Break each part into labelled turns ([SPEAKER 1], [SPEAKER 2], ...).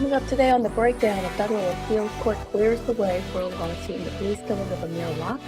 [SPEAKER 1] Coming up today on the breakdown, a federal appeals court clears the way for a lawsuit in the police killing of Amir Locke.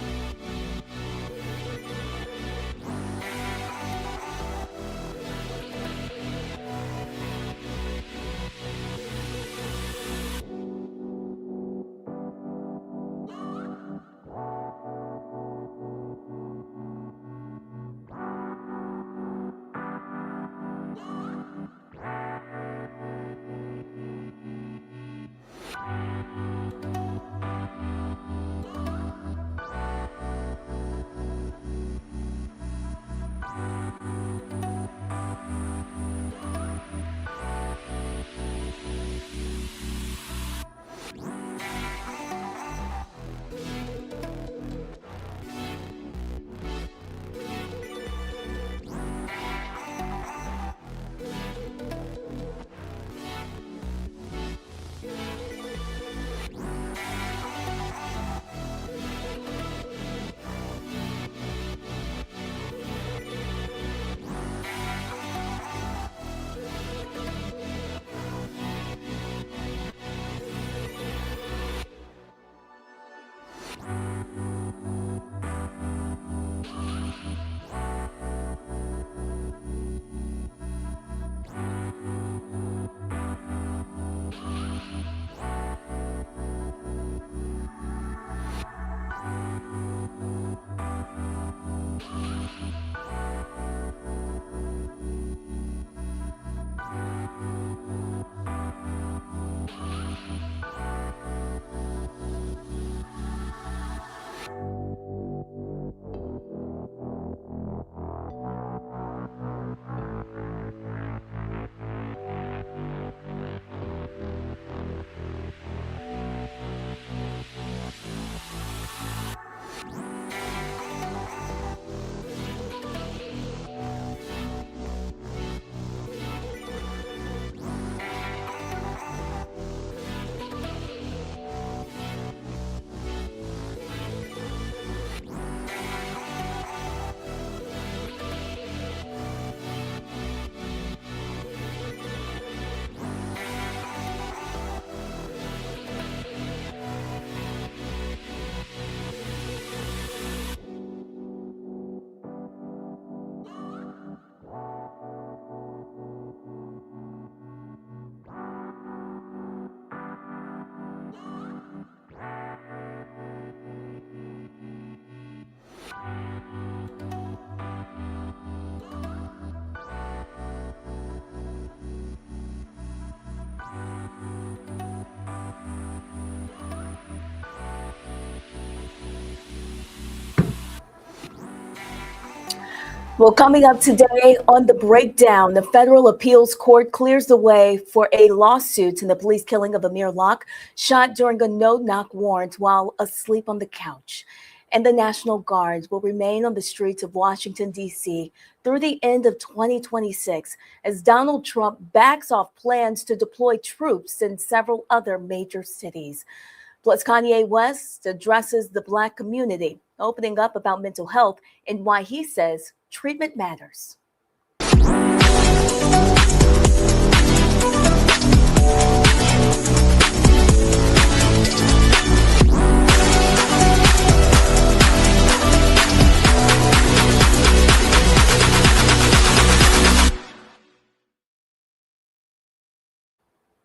[SPEAKER 1] Well, coming up today on the breakdown, the federal appeals court clears the way for a lawsuit in the police killing of Amir Locke, shot during a no-knock warrant while asleep on the couch. And the National Guard will remain on the streets of Washington, D.C. through the end of 2026 as Donald Trump backs off plans to deploy troops in several other major cities. Plus, Kanye West addresses the Black community, opening up about mental health and why he says treatment matters.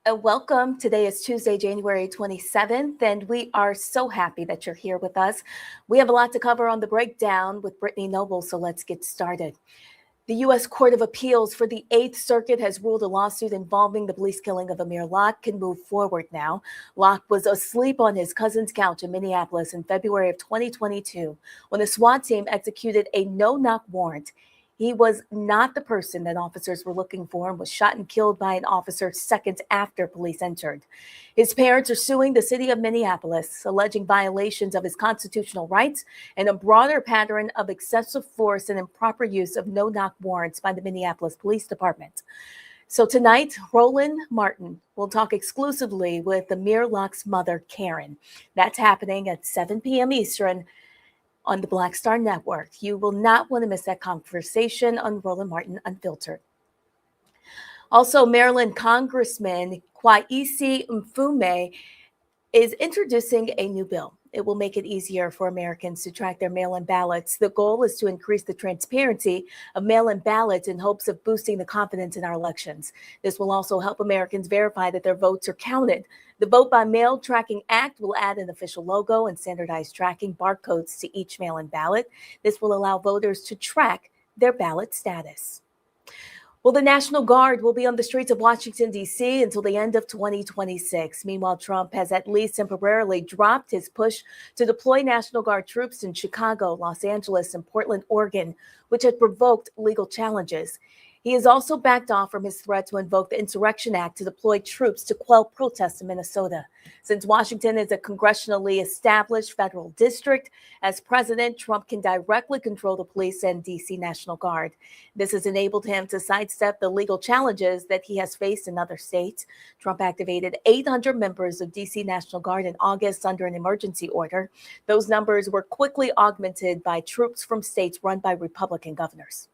[SPEAKER 1] Welcome. Today is Tuesday, January 27th, and we are so happy that you're here with us. We have a lot to cover on the breakdown with Brittany Noble, so let's get started. The U.S. Court of Appeals for the Eighth Circuit has ruled a lawsuit involving the police killing of Amir Locke can move forward now. Locke was asleep on his cousin's couch in Minneapolis in February of 2022 when a SWAT team executed a no-knock warrant. He was not the person that officers were looking for and was shot and killed by an officer seconds after police entered. His parents are suing the city of Minneapolis, alleging violations of his constitutional rights and a broader pattern of excessive force and improper use of no-knock warrants by the Minneapolis Police Department. So tonight, Roland Martin will talk exclusively with Amir Locke's mother, Karen. That's happening at 7 p.m. Eastern on the Black Star Network. You will not want to miss that conversation on Roland Martin Unfiltered. Also, Maryland Congressman Kwaisi Mfume is introducing a new bill. It will make it easier for Americans to track their mail-in ballots. The goal is to increase the transparency of mail-in ballots in hopes of boosting the confidence in our elections. This will also help Americans verify that their votes are counted. The Vote by Mail Tracking Act will add an official logo and standardized tracking barcodes to each mail-in ballot. This will allow voters to track their ballot status. Well, the National Guard will be on the streets of Washington, D.C. until the end of 2026. Meanwhile, Trump has at least temporarily dropped his push to deploy National Guard troops in Chicago, Los Angeles, and Portland, Oregon, which had provoked legal challenges. He has also backed off from his threat to invoke the Insurrection Act to deploy troops to quell protests in Minnesota. Since Washington is a congressionally established federal district, as president, Trump can directly control the police and D.C. National Guard. This has enabled him to sidestep the legal challenges that he has faced in other states. Trump activated 800 members of D.C. National Guard in August under an emergency order. Those numbers were quickly augmented by troops from states run by Republican governors.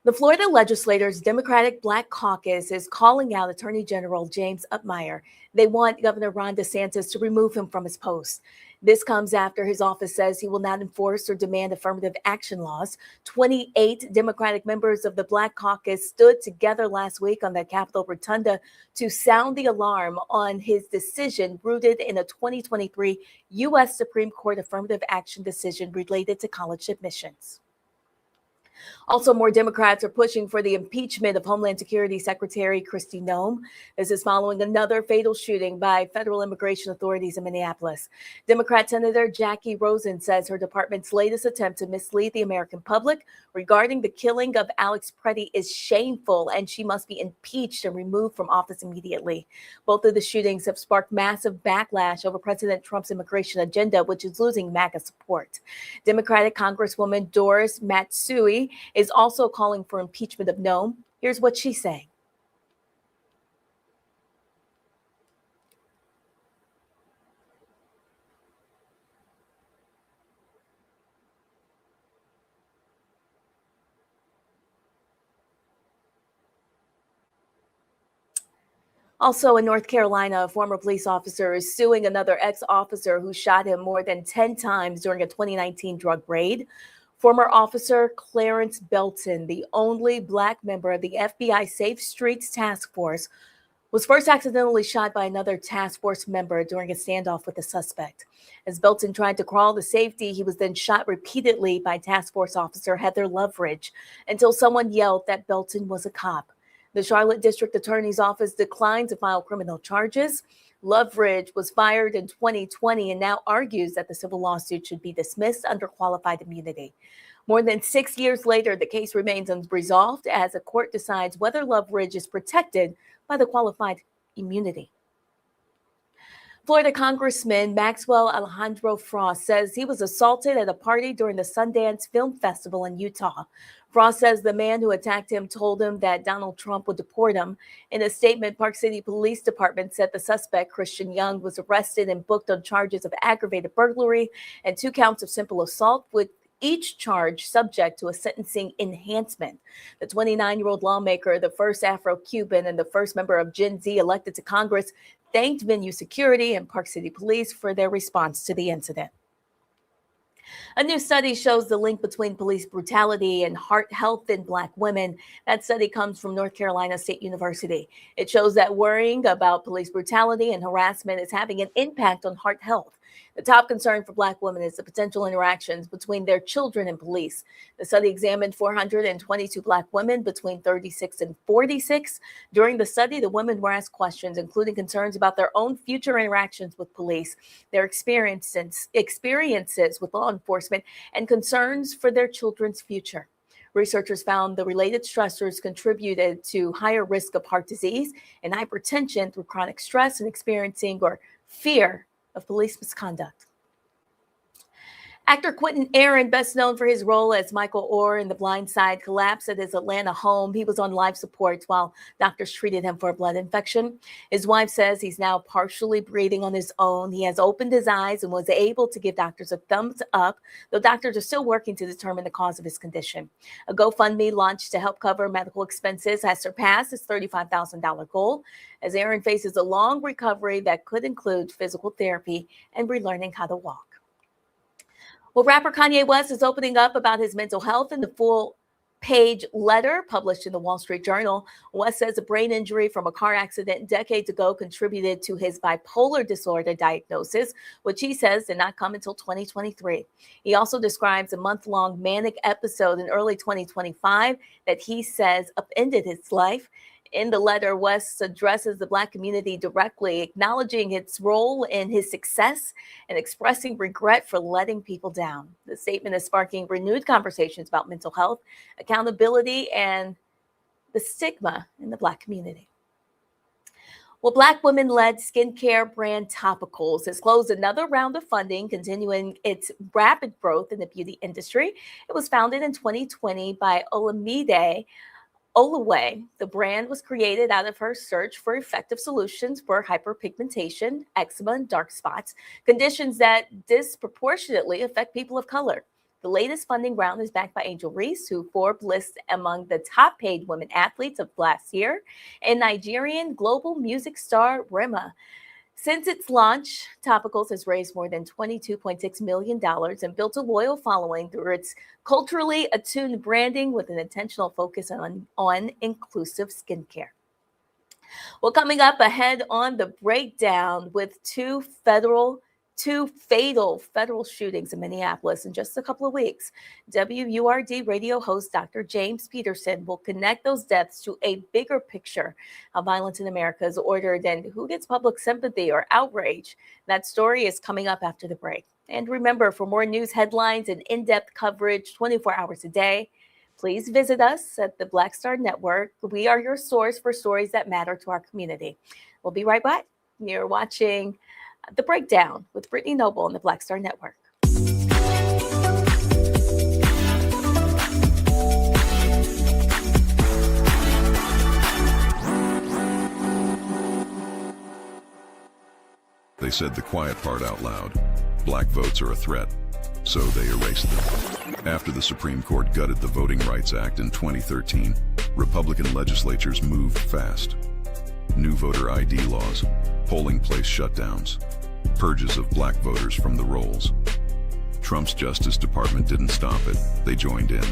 [SPEAKER 1] The Florida legislators' Democratic Black Caucus is calling out Attorney General James Upmeyer. They want Governor Ron DeSantis to remove him from his post. This comes after his office says he will not enforce or demand affirmative action laws. 28 Democratic members of the Black Caucus stood together last week on the Capitol Rotunda to sound the alarm on his decision rooted in a 2023 U.S. Supreme Court affirmative action decision related to college admissions. Also, more Democrats are pushing for the impeachment of Homeland Security Secretary Kristi Noem. This is following another fatal shooting by federal immigration authorities in Minneapolis. Democrat Senator Jackie Rosen says her department's latest attempt to mislead the American public regarding the killing of Alex Preddy is shameful, and she must be impeached and removed from office immediately. Both of the shootings have sparked massive backlash over President Trump's immigration agenda, which is losing MAGA support. Democratic Congresswoman Doris Matsui is also calling for impeachment of Noem. Here's what she's saying. Also in North Carolina, a former police officer is suing another ex-officer who shot him more than 10 times during a 2019 drug raid. Former officer Clarence Belton, the only Black member of the FBI Safe Streets Task Force, was first accidentally shot by another task force member during a standoff with a suspect. As Belton tried to crawl to safety, he was then shot repeatedly by task force officer Heather Loveridge until someone yelled that Belton was a cop. The Charlotte District Attorney's Office declined to file criminal charges. Loveridge was fired in 2020 and now argues that the civil lawsuit should be dismissed under qualified immunity. More than 6 years later, the case remains unresolved as a court decides whether Loveridge is protected by the qualified immunity. Florida Congressman Maxwell Alejandro Frost says he was assaulted at a party during the Sundance Film Festival in Utah. Frost says the man who attacked him told him that Donald Trump would deport him. In a statement, Park City Police Department said the suspect, Christian Young, was arrested and booked on charges of aggravated burglary and 2 counts of simple assault, with each charge subject to a sentencing enhancement. The 29-year-old lawmaker, the first Afro-Cuban and the first member of Gen Z elected to Congress, thanked venue security and Park City Police for their response to the incident. A new study shows the link between police brutality and heart health in Black women. That study comes from North Carolina State University. It shows that worrying about police brutality and harassment is having an impact on heart health. The top concern for Black women is the potential interactions between their children and police. The study examined 422 Black women between 36 and 46. During the study, the women were asked questions, including concerns about their own future interactions with police, their experiences with law enforcement, and concerns for their children's future. Researchers found the related stressors contributed to higher risk of heart disease and hypertension through chronic stress and experiencing or fear of police misconduct. Actor Quentin Aaron, best known for his role as Michael Orr in The Blind Side, collapsed at his Atlanta home. He was on life support while doctors treated him for a blood infection. His wife says he's now partially breathing on his own. He has opened his eyes and was able to give doctors a thumbs up, though doctors are still working to determine the cause of his condition. A GoFundMe launched to help cover medical expenses has surpassed his $35,000 goal, as Aaron faces a long recovery that could include physical therapy and relearning how to walk. Well, rapper Kanye West is opening up about his mental health in the full-page letter published in the Wall Street Journal. West says a brain injury from a car accident decades ago contributed to his bipolar disorder diagnosis, which he says did not come until 2023. He also describes a month-long manic episode in early 2025 that he says upended his life. In the letter, West addresses the Black community directly, acknowledging its role in his success and expressing regret for letting people down. The statement is sparking renewed conversations about mental health, accountability, and the stigma in the Black community. Well, Black women-led skincare brand Topicals has closed another round of funding, continuing its rapid growth in the beauty industry. It was founded in 2020 by Olamide Olaway. The brand was created out of her search for effective solutions for hyperpigmentation, eczema, and dark spots, conditions that disproportionately affect people of color. The latest funding round is backed by Angel Reese, who Forbes lists among the top paid women athletes of last year, and Nigerian global music star Rema. Since its launch, Topicals has raised more than $22.6 million and built a loyal following through its culturally attuned branding with an intentional focus on inclusive skincare. Well, coming up ahead on the breakdown, with two fatal federal shootings in Minneapolis in just a couple of weeks, WURD radio host Dr. James Peterson will connect those deaths to a bigger picture how violence in America is ordered and who gets public sympathy or outrage. That story is coming up after the break. And remember, for more news headlines and in-depth coverage 24 hours a day, please visit us at the Black Star Network. We are your source for stories that matter to our community. We'll be right back. You're watching The Breakdown with Brittany Noble on the Black Star Network.
[SPEAKER 2] They said the quiet part out loud. Black votes are a threat, so they erased them. After the Supreme Court gutted the Voting Rights Act in 2013, Republican legislatures moved fast. New voter ID laws, polling place shutdowns, purges of black voters from the rolls. Trump's Justice Department didn't stop it, they joined in.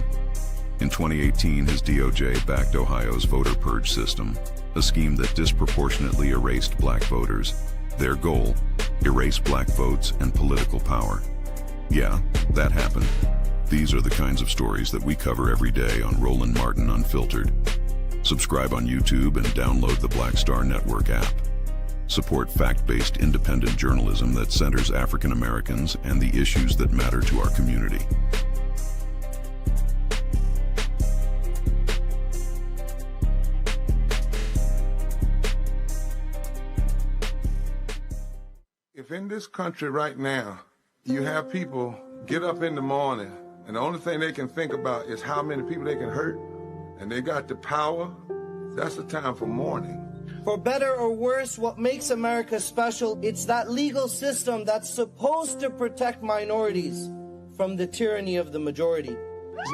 [SPEAKER 2] In 2018, his DOJ backed Ohio's voter purge system, a scheme that disproportionately erased black voters. Their goal, erase black votes and political power. Yeah, that happened. These are the kinds of stories that we cover every day on Roland Martin Unfiltered. Subscribe on YouTube and download the Black Star Network app. Support fact-based independent journalism that centers African Americans and the issues that matter to our community.
[SPEAKER 3] If in this country right now, you have people get up in the morning and the only thing they can think about is how many people they can hurt, and they got the power, that's the time for mourning.
[SPEAKER 4] For better or worse, what makes America special, it's that legal system that's supposed to protect minorities from the tyranny of the majority.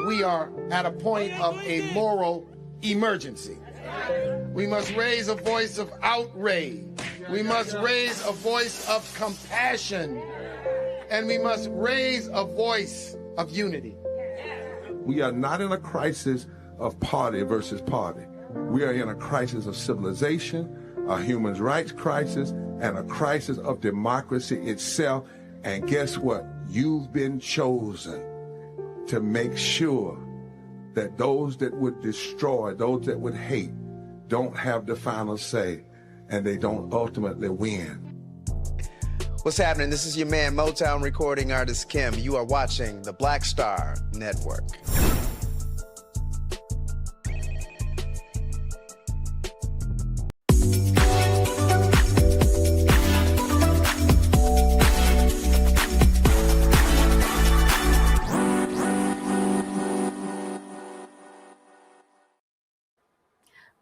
[SPEAKER 5] We are at a point of a moral emergency. We must raise a voice of outrage. We must raise a voice of compassion. And we must raise a voice of unity.
[SPEAKER 3] We are not in a crisis of party versus party. We are in a crisis of civilization, a human rights crisis, and a crisis of democracy itself. And guess what? You've been chosen to make sure that those that would destroy, those that would hate, don't have the final say, and they don't ultimately win.
[SPEAKER 6] What's happening? This is your man, Motown recording artist Kim. You are watching the Black Star Network.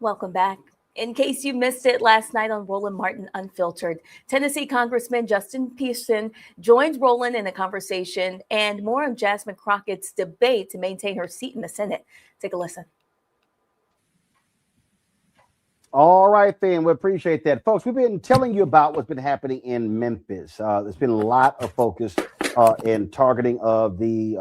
[SPEAKER 1] Welcome back. In case you missed it last night on Roland Martin Unfiltered, Tennessee Congressman Justin Pearson joined Roland in a conversation and more on Jasmine Crockett's debate to maintain her seat in the Senate. Take a listen.
[SPEAKER 7] All right, then. We appreciate that. Folks, we've been telling you about what's been happening in Memphis. There's been a lot of focus in targeting of the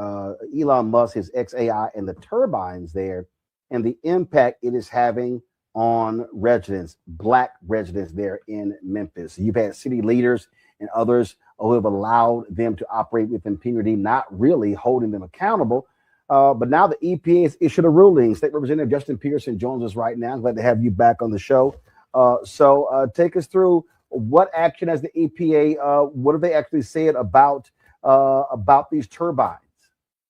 [SPEAKER 7] Elon Musk, his XAI, and the turbines there, and the impact it is having on residents, Black residents there in Memphis. You've had city leaders and others who have allowed them to operate with impunity, not really holding them accountable. But now the EPA has issued a ruling. State Representative Justin Pearson joins us right now. I'm glad to have you back on the show. So take us through what action has the EPA, what have they actually said about these turbines?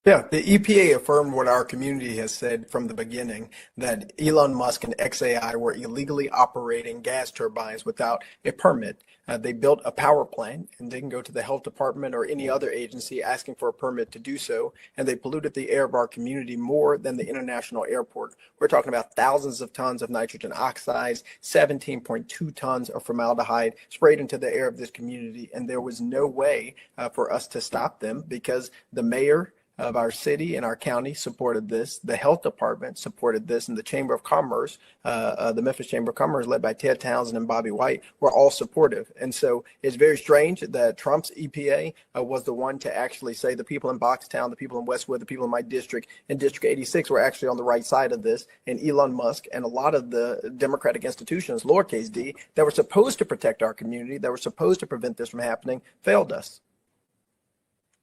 [SPEAKER 8] Yeah, the EPA affirmed what our community has said from the beginning, that Elon Musk and XAI were illegally operating gas turbines without a permit. They built a power plant and didn't go to the health department or any other agency asking for a permit to do so. And they polluted the air of our community more than the international airport. We're talking about thousands of tons of nitrogen oxides, 17.2 tons of formaldehyde sprayed into the air of this community. And there was no way for us to stop them because the mayor of our city and our county supported this. The health department supported this, and the Chamber of Commerce, the Memphis Chamber of Commerce, led by Ted Townsend and Bobby White, were all supportive. And so it's very strange that Trump's EPA was the one to actually say the people in Boxtown, the people in Westwood, the people in my district, in District 86 were actually on the right side of this. And Elon Musk and a lot of the Democratic institutions, lowercase d, that were supposed to protect our community, that were supposed to prevent this from happening, failed us.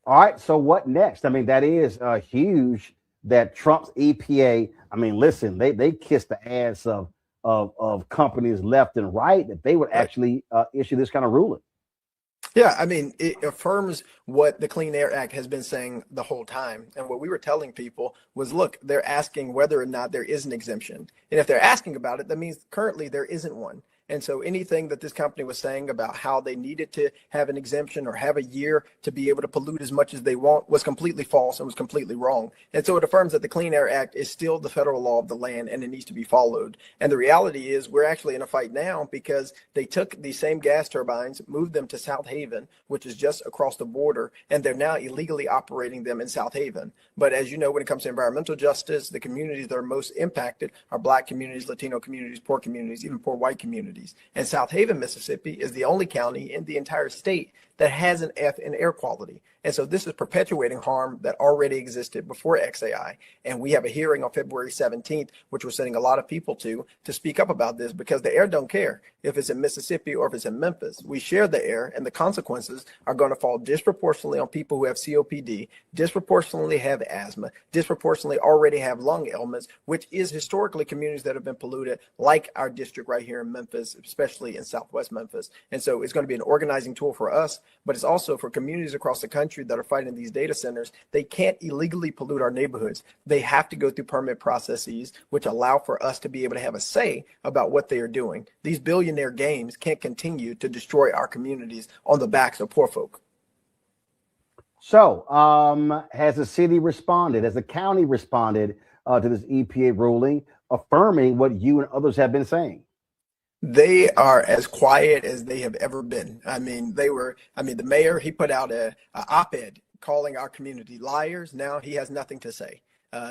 [SPEAKER 7] All right, so what next? I mean, that is huge that Trump's EPA, I mean, listen, they kissed the ass of companies left and right that they would actually issue this kind of ruling.
[SPEAKER 8] Yeah, I mean, it affirms what the Clean Air Act has been saying the whole time. And what we were telling people was, look, they're asking whether or not there is an exemption. And if they're asking about it, that means currently there isn't one. And so anything that this company was saying about how they needed to have an exemption or have a year to be able to pollute as much as they want was completely false and was completely wrong. And so it affirms that the Clean Air Act is still the federal law of the land and it needs to be followed. And the reality is we're actually in a fight now because they took these same gas turbines, moved them to South Haven, which is just across the border, and they're now illegally operating them in South Haven. But as you know, when it comes to environmental justice, the communities that are most impacted are Black communities, Latino communities, poor communities, even poor white communities. And South Haven, Mississippi is the only county in the entire state that has an F in air quality. And so this is perpetuating harm that already existed before XAI. And we have a hearing on February 17th, which we're sending a lot of people to speak up about this because the air don't care if it's in Mississippi or if it's in Memphis. We share the air and the consequences are going to fall disproportionately on people who have COPD, disproportionately have asthma, disproportionately already have lung ailments, which is historically communities that have been polluted like our district right here in Memphis, especially in Southwest Memphis. And so it's going to be an organizing tool for us, but it's also for communities across the country that are fighting these data centers. They can't illegally pollute our neighborhoods. They have to go through permit processes, which allow for us to be able to have a say about what they are doing. These billionaire games can't continue to destroy our communities on the backs of poor folk.
[SPEAKER 7] So has the city responded? Has the county responded to this EPA ruling, affirming what you and others have been saying?
[SPEAKER 8] They are as quiet as they have ever been. I mean, the mayor, he put out a op-ed calling our community liars. Now he has nothing to say.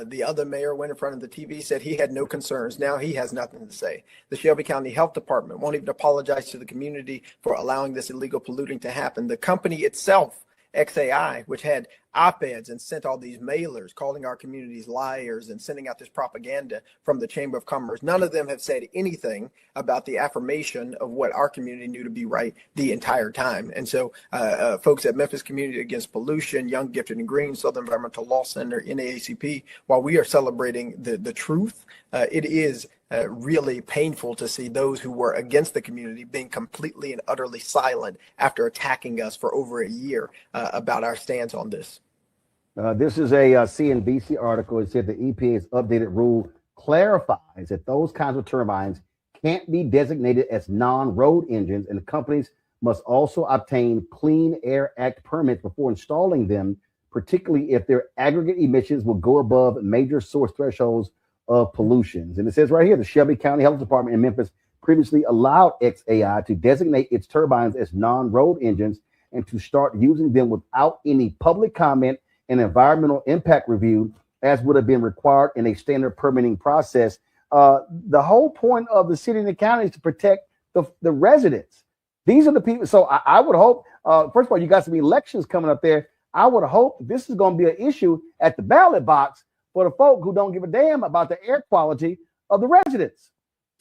[SPEAKER 8] The other mayor went in front of the TV, said he had no concerns. Now he has nothing to say. The Shelby County Health Department won't even apologize to the community for allowing this illegal polluting to happen. The company itself, XAI, which had op-eds and sent all these mailers calling our communities liars and sending out this propaganda from the Chamber of Commerce. None of them have said anything about the affirmation of what our community knew to be right the entire time. And so folks at Memphis Community Against Pollution, Young, Gifted, and Green, Southern Environmental Law Center, NAACP, while we are celebrating the truth, it is really painful to see those who were against the community being completely and utterly silent after attacking us for over a year about our stance on this.
[SPEAKER 7] This is a CNBC article. It said the EPA's updated rule clarifies that those kinds of turbines can't be designated as non-road engines, and companies must also obtain Clean Air Act permits before installing them, particularly if their aggregate emissions will go above major source thresholds of pollutions. And it says right here, the Shelby County Health Department in Memphis previously allowed XAI to designate its turbines as non-road engines and to start using them without any public comment and environmental impact review, as would have been required in a standard permitting process. The whole point of the city and the county is to protect the residents. These are the people. So I would hope, first of all, you got some elections coming up there. I would hope this is going to be an issue at the ballot box for the folk who don't give a damn about the air quality of the residents.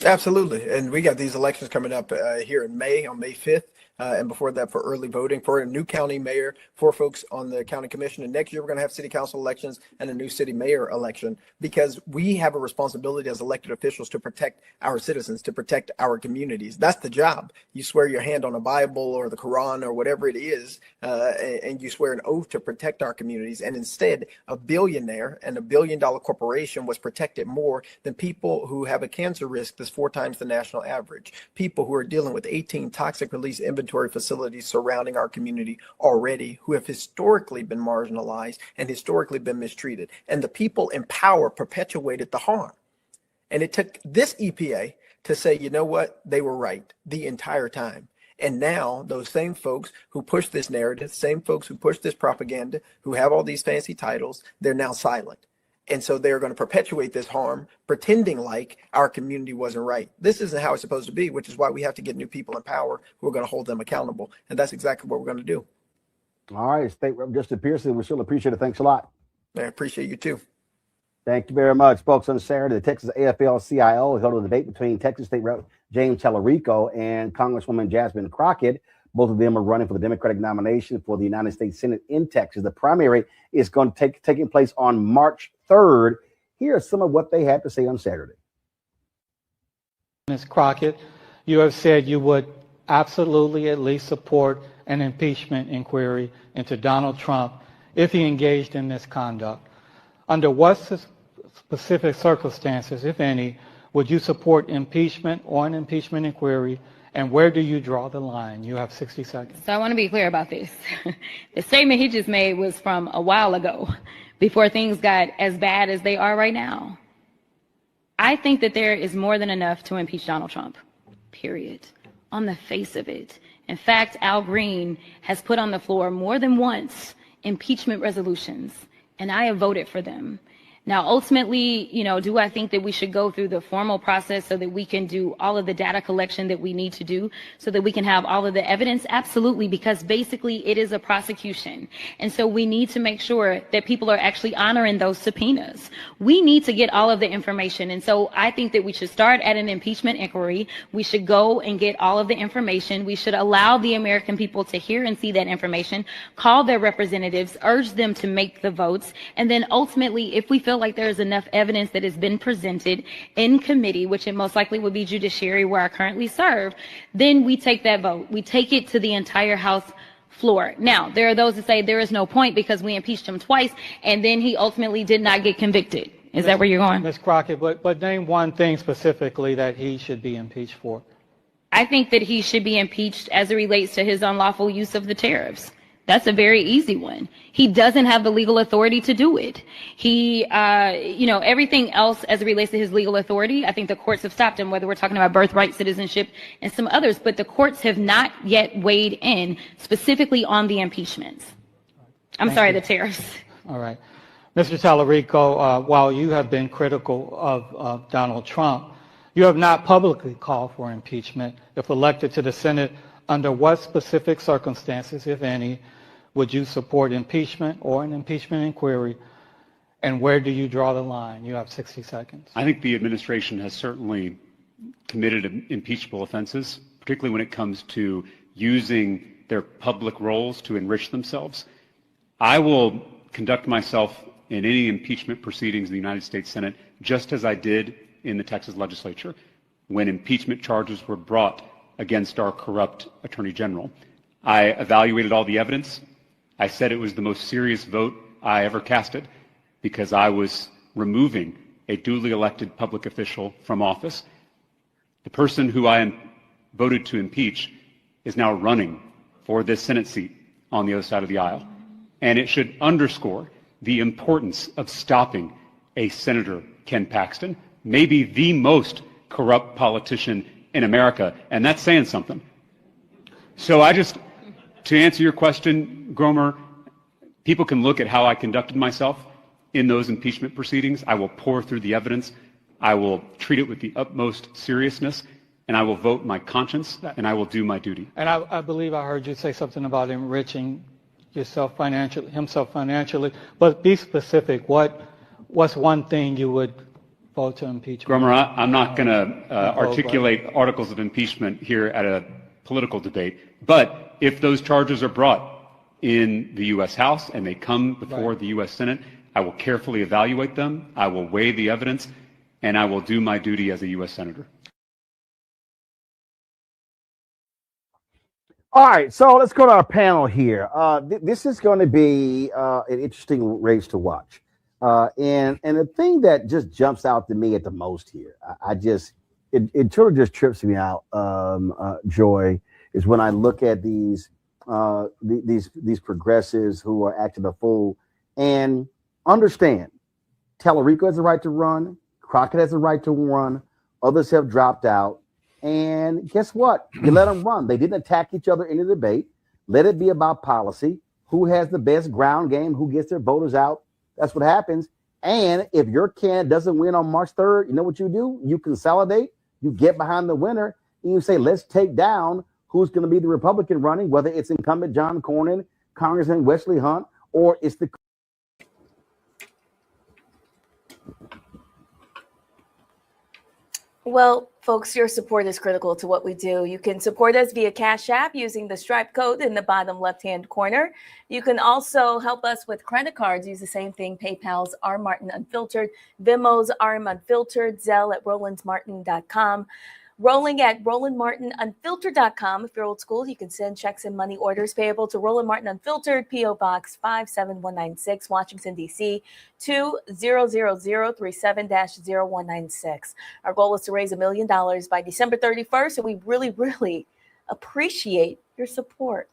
[SPEAKER 8] Absolutely. And we got these elections coming up here in May, on May 5th. And before that, for early voting for a new county mayor, for folks on the county commission. And next year, we're going to have city council elections and a new city mayor election, because we have a responsibility as elected officials to protect our citizens, to protect our communities. That's the job. You swear your hand on a Bible or the Quran or whatever it is, and you swear an oath to protect our communities. And instead, a billionaire and $1 billion corporation was protected more than people who have a cancer risk that's 4 times the national average, people who are dealing with 18 toxic release inventory facilities surrounding our community already, who have historically been marginalized and historically been mistreated. And the people in power perpetuated the harm. And it took this EPA to say, you know what, they were right the entire time. And now those same folks who push this narrative, same folks who push this propaganda, who have all these fancy titles, they're now silent. And so they're going to perpetuate this harm, pretending like our community wasn't right. This isn't how it's supposed to be, which is why we have to get new people in power who are going to hold them accountable. And that's exactly what we're going to do.
[SPEAKER 7] All right, State Rep Justin Pearson, we still appreciate it. Thanks a lot.
[SPEAKER 8] I appreciate you too.
[SPEAKER 7] Thank you very much. Folks, on Saturday, the Texas AFL-CIO held a debate between Texas State Rep James Tallarico and Congresswoman Jasmine Crockett. Both of them are running for the Democratic nomination for the United States Senate in Texas. The primary is going to taking place on March 3rd. Here are some of what they had to say on Saturday.
[SPEAKER 9] Ms. Crockett, you have said you would absolutely at least support an impeachment inquiry into Donald Trump if he engaged in misconduct. Under what specific circumstances, if any, would you support impeachment or an impeachment inquiry? And where do you draw the line? You have 60 seconds.
[SPEAKER 10] So I want to be clear about this. The statement he just made was from a while ago, before things got as bad as they are right now. I think that there is more than enough to impeach Donald Trump, period, on the face of it. In fact, Al Green has put on the floor more than once impeachment resolutions, and I have voted for them. Now, ultimately, do I think that we should go through the formal process so that we can do all of the data collection that we need to do so that we can have all of the evidence? Absolutely, because basically it is a prosecution. And so we need to make sure that people are actually honoring those subpoenas. We need to get all of the information. And so I think that we should start at an impeachment inquiry. We should go and get all of the information. We should allow the American people to hear and see that information, call their representatives, urge them to make the votes. And then ultimately, if we feel like there is enough evidence that has been presented in committee, which it most likely would be judiciary where I currently serve, then we take that vote. We take it to the entire House floor. Now, there are those that say there is no point because we impeached him twice and then he ultimately did not get convicted. Is that where you're going?
[SPEAKER 9] Ms. Crockett, but name one thing specifically that he should be impeached for.
[SPEAKER 10] I think that he should be impeached as it relates to his unlawful use of the tariffs. That's a very easy one. He doesn't have the legal authority to do it. He, everything else as it relates to his legal authority, I think the courts have stopped him, whether we're talking about birthright citizenship and some others, but the courts have not yet weighed in specifically on the impeachments. The tariffs.
[SPEAKER 9] All right. Mr. Tallarico, while you have been critical of Donald Trump, you have not publicly called for impeachment. If elected to the Senate, under what specific circumstances, if any, would you support impeachment or an impeachment inquiry? And where do you draw the line? You have 60 seconds.
[SPEAKER 11] I think the administration has certainly committed impeachable offenses, particularly when it comes to using their public roles to enrich themselves. I will conduct myself in any impeachment proceedings in the United States Senate just as I did in the Texas legislature when impeachment charges were brought against our corrupt Attorney General. I evaluated all the evidence. I said it was the most serious vote I ever casted because I was removing a duly elected public official from office. The person who I voted to impeach is now running for this Senate seat on the other side of the aisle. And it should underscore the importance of stopping a Senator Ken Paxton, maybe the most corrupt politician in America, and that's saying something. So to answer your question, Gromer, people can look at how I conducted myself in those impeachment proceedings. I will pore through the evidence. I will treat it with the utmost seriousness, and I will vote my conscience, and I will do my duty.
[SPEAKER 9] And I believe I heard you say something about enriching himself financially, but be specific. What's one thing you would vote to impeach?
[SPEAKER 11] Gromer, I'm not going to articulate articles of impeachment here at a political debate, but if those charges are brought in the U.S. House and they come before the U.S. Senate, I will carefully evaluate them, I will weigh the evidence, and I will do my duty as a U.S. Senator.
[SPEAKER 7] All right, so let's go to our panel here. This is going to be an interesting race to watch. And the thing that just jumps out to me at the most here, it sort of just trips me out, Joy, is when I look at these progressives who are acting a fool and understand Tallarico has the right to run, Crockett has the right to run, others have dropped out. And guess what? You let them run. They didn't attack each other in the debate. Let it be about policy. Who has the best ground game? Who gets their voters out? That's what happens. And if your candidate doesn't win on March 3rd, you know what you do? You consolidate. You get behind the winner. And you say, let's take down who's going to be the Republican running, whether it's incumbent John Cornyn, Congressman Wesley Hunt, or it's the...
[SPEAKER 1] Well, folks, your support is critical to what we do. You can support us via Cash App using the Stripe code in the bottom left-hand corner. You can also help us with credit cards. Use the same thing. PayPal's R. Martin Unfiltered, Venmo's RM Unfiltered, Zelle at rolandsmartin.com. Rolling at rolandmartinunfiltered.com. If you're old school, you can send checks and money orders payable to Roland Martin Unfiltered, P.O. Box 57196, Washington, D.C. 20037-0196. Our goal is to raise $1 million by December 31st, and we really, really appreciate your support.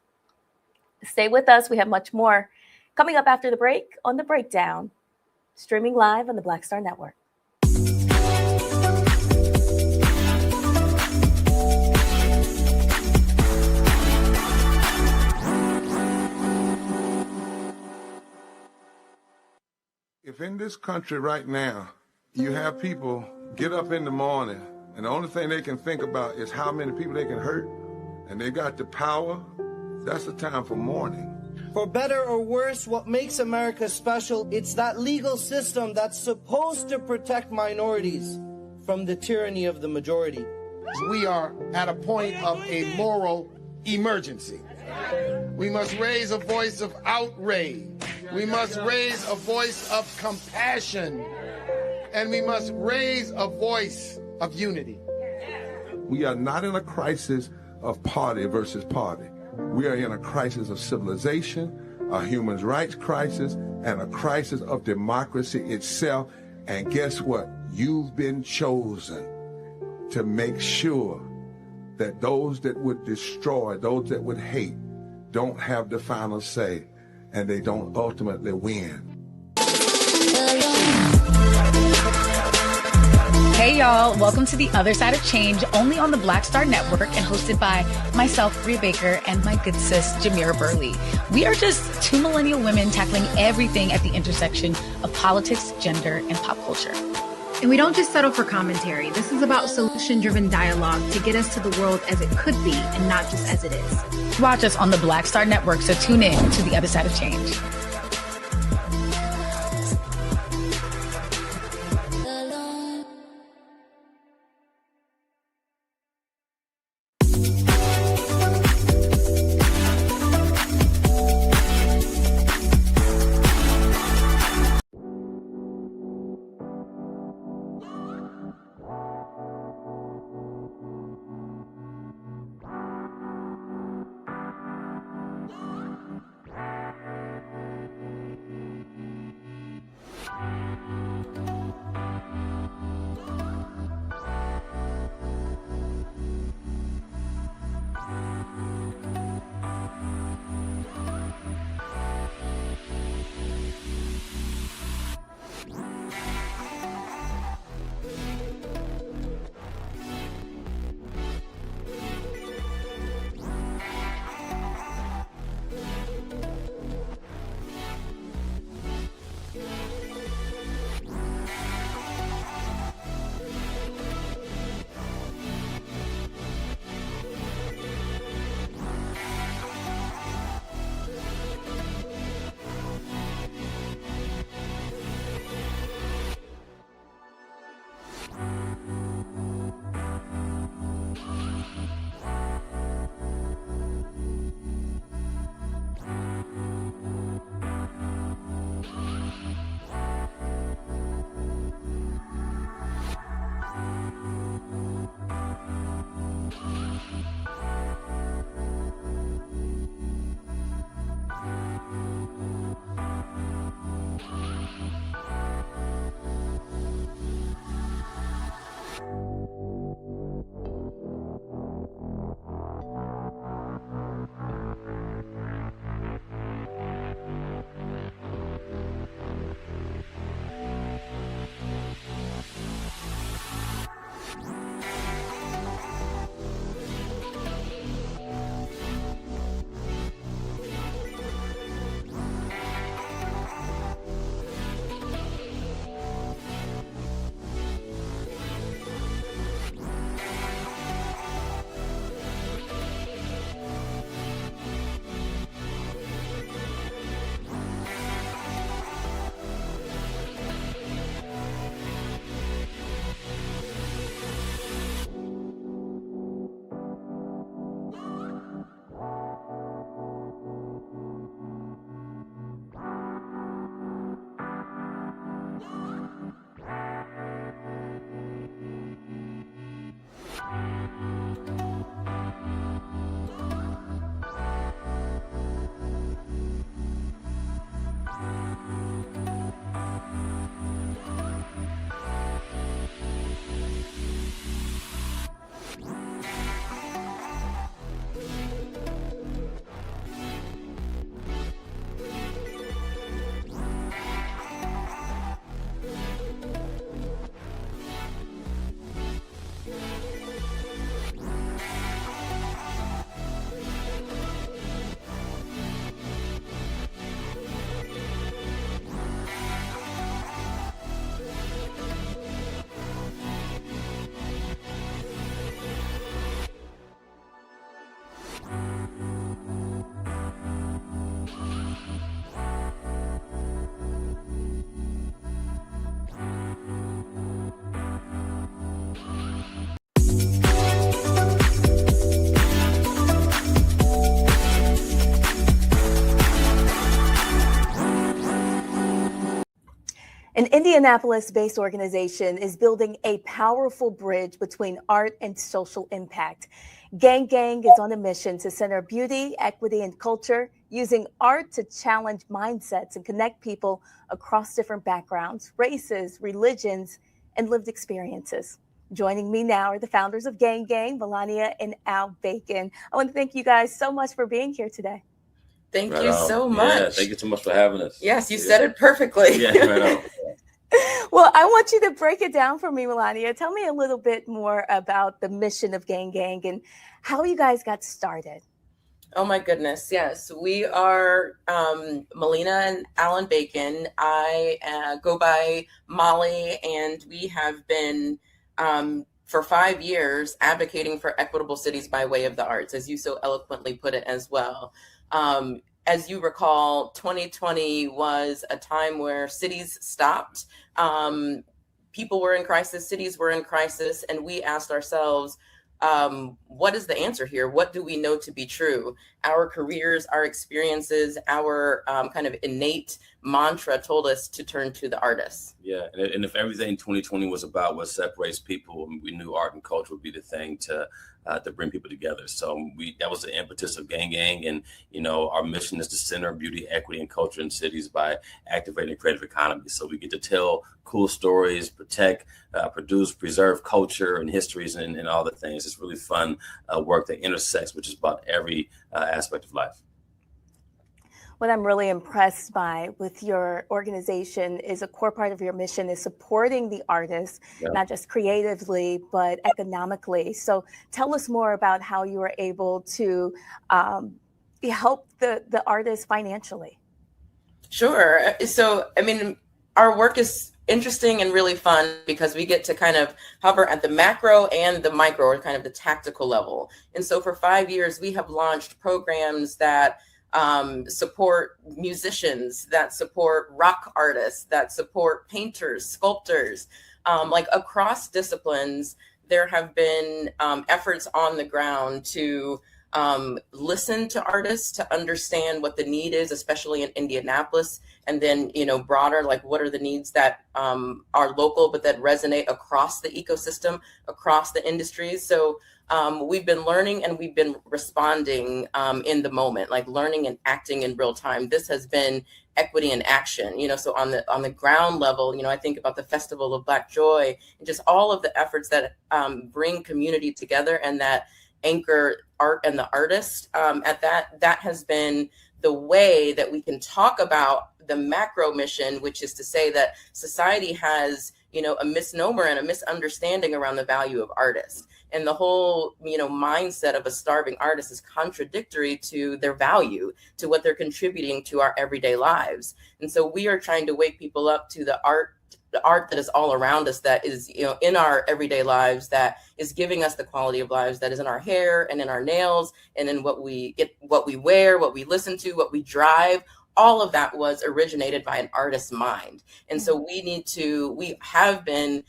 [SPEAKER 1] Stay with us. We have much more coming up after the break on The Breakdown, streaming live on the Black Star Network.
[SPEAKER 3] If in this country right now, you have people get up in the morning and the only thing they can think about is how many people they can hurt, and they got the power, that's the time for mourning.
[SPEAKER 4] For better or worse, what makes America special, it's that legal system that's supposed to protect minorities from the tyranny of the majority.
[SPEAKER 5] We are at a point of a moral emergency. We must raise a voice of outrage. We must raise a voice of compassion. And we must raise a voice of unity.
[SPEAKER 3] We are not in a crisis of party versus party. We are in a crisis of civilization, a human rights crisis, and a crisis of democracy itself. And guess what? You've been chosen to make sure that those that would destroy, those that would hate, don't have the final say, and they don't ultimately win.
[SPEAKER 12] Hey y'all, welcome to The Other Side of Change, only on the Black Star Network and hosted by myself, Bria Baker, and my good sis, Jamira Burley. We are just two millennial women tackling everything at the intersection of politics, gender, and pop culture.
[SPEAKER 13] And we don't just settle for commentary. This is about solution-driven dialogue to get us to the world as it could be and not just as it is.
[SPEAKER 12] Watch us on the Black Star Network, so tune in to The Other Side of Change.
[SPEAKER 1] An Indianapolis-based organization is building a powerful bridge between art and social impact. Gang Gang is on a mission to center beauty, equity, and culture, using art to challenge mindsets and connect people across different backgrounds, races, religions, and lived experiences. Joining me now are the founders of Gang Gang, Melania and Al Bacon. I want to thank you guys so much for being here today.
[SPEAKER 14] Thank you so much.
[SPEAKER 15] Yeah, thank you so much for having us.
[SPEAKER 14] Yes, you said it perfectly.
[SPEAKER 15] Yeah, right on.
[SPEAKER 1] Well, I want you to break it down for me, Melania. Tell me a little bit more about the mission of Gang Gang and how you guys got started.
[SPEAKER 14] Oh my goodness. Yes, we are Melina and Alan Bacon. I go by Molly, and we have been for 5 years advocating for equitable cities by way of the arts, as you so eloquently put it as well. As you recall, 2020 was a time where cities stopped. People were in crisis, cities were in crisis, and we asked ourselves, what is the answer here? What do we know to be true? Our careers, our experiences, our kind of innate mantra told us to turn to the artists.
[SPEAKER 15] Yeah, and if everything 2020 was about what separates people, we knew art and culture would be the thing to bring people together. So that was the impetus of Gang Gang. And, our mission is to center beauty, equity, and culture in cities by activating creative economies. So we get to tell cool stories, protect, produce, preserve culture and histories and all the things. It's really fun work that intersects, which is about every aspect of life.
[SPEAKER 1] What I'm really impressed by with your organization is a core part of your mission is supporting the artists, not just creatively, but economically. So tell us more about how you were able to help the artists financially.
[SPEAKER 14] Sure. So, our work is interesting and really fun because we get to kind of hover at the macro and the micro, or kind of the tactical level. And so for 5 years, we have launched programs that support musicians, that support rock artists, that support painters, sculptors, like across disciplines. There have been efforts on the ground to listen to artists, to understand what the need is, especially in Indianapolis, and then, broader, like what are the needs that are local, but that resonate across the ecosystem, across the industries. So we've been learning and we've been responding in the moment, like learning and acting in real time. This has been equity in action, so on the ground level, I think about the Festival of Black Joy and just all of the efforts that bring community together and that anchor art and the artist. That has been the way that we can talk about the macro mission, which is to say that society has, a misnomer and a misunderstanding around the value of artists. And the whole, mindset of a starving artist is contradictory to their value, to what they're contributing to our everyday lives. And so we are trying to wake people up to the art that is all around us, that is, in our everyday lives, that is giving us the quality of lives that is in our hair and in our nails and in what we get, what we wear, what we listen to, what we drive. All of that was originated by an artist's mind. And so we have been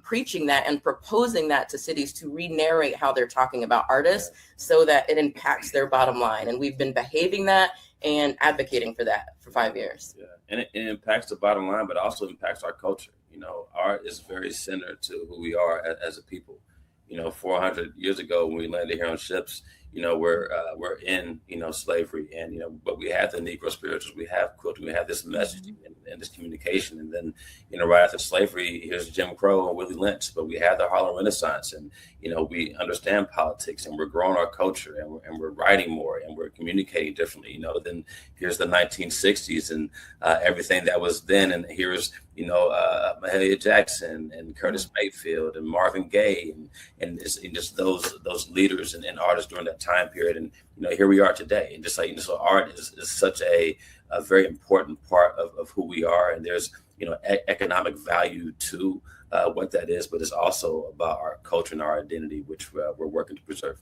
[SPEAKER 14] preaching that and proposing that to cities to re-narrate how they're talking about artists so that it impacts their bottom line. And we've been behaving that and advocating for that for 5 years.
[SPEAKER 15] Yeah. And it impacts the bottom line, but also impacts our culture. Art is very centered to who we are as a people. 400 years ago when we landed here on ships, we're in, slavery, and, but we have the Negro spirituals, we have quilting, we have this messaging and this communication. And then, right after slavery, here's Jim Crow and Willie Lynch, but we have the Harlem Renaissance, and, we understand politics, and we're growing our culture, and we're writing more, and we're communicating differently. Then here's the 1960s and everything that was then, and here's, Mahalia Jackson and Curtis Mayfield and Marvin Gaye and just those leaders and artists during that time period. And, here we are today. And just like, so art is such a very important part of who we are. And there's, economic value to what that is, but it's also about our culture and our identity, which we're working to preserve.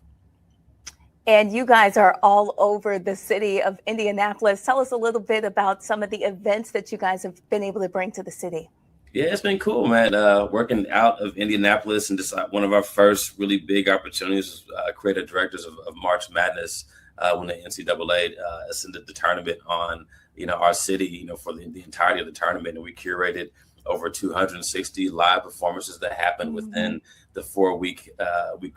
[SPEAKER 1] And you guys are all over the city of Indianapolis. Tell us a little bit about some of the events that you guys have been able to bring to the city.
[SPEAKER 15] Yeah, it's been cool, man. Working out of Indianapolis, and just one of our first really big opportunities was creative directors of March Madness when the NCAA ascended the tournament on, our city, for the entirety of the tournament. And we curated over 260 live performances that happened within the 4-week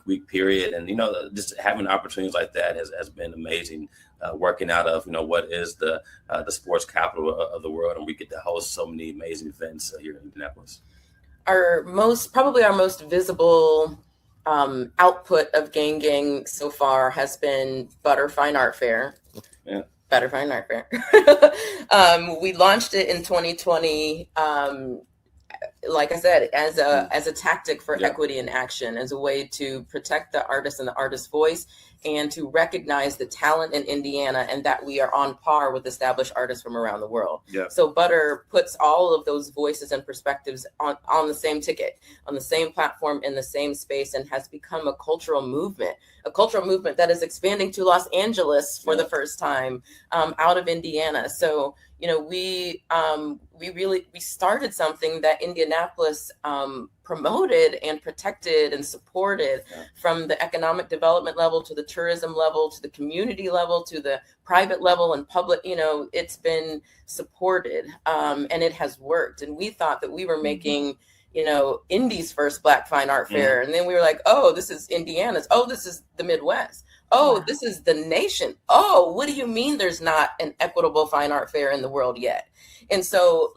[SPEAKER 15] week period. And, just having opportunities like that has been amazing, working out of, what is the sports capital of the world. And we get to host so many amazing events here in Indianapolis.
[SPEAKER 14] Probably our most visible output of Gang so far has been Butter Fine Art Fair.
[SPEAKER 15] Yeah.
[SPEAKER 14] Butter Fine Art Fair. We launched it in 2020. Like I said, as a tactic for equity in action, as a way to protect the artist and the artist's voice, and to recognize the talent in Indiana and that we are on par with established artists from around the world. Yeah. So Butter puts all of those voices and perspectives on the same ticket, on the same platform, in the same space, and has become a cultural movement that is expanding to Los Angeles for the first time out of Indiana. So, we started something that Indianapolis promoted and protected and supported, from the economic development level to the tourism level to the community level to the private level and public. It's been supported and it has worked. And we thought that we were making Indy's first Black Fine Art Fair, and then we were like, oh, this is Indiana's. Oh, this is the Midwest. Oh, this is the nation. Oh, what do you mean there's not an equitable fine art fair in the world yet? And so,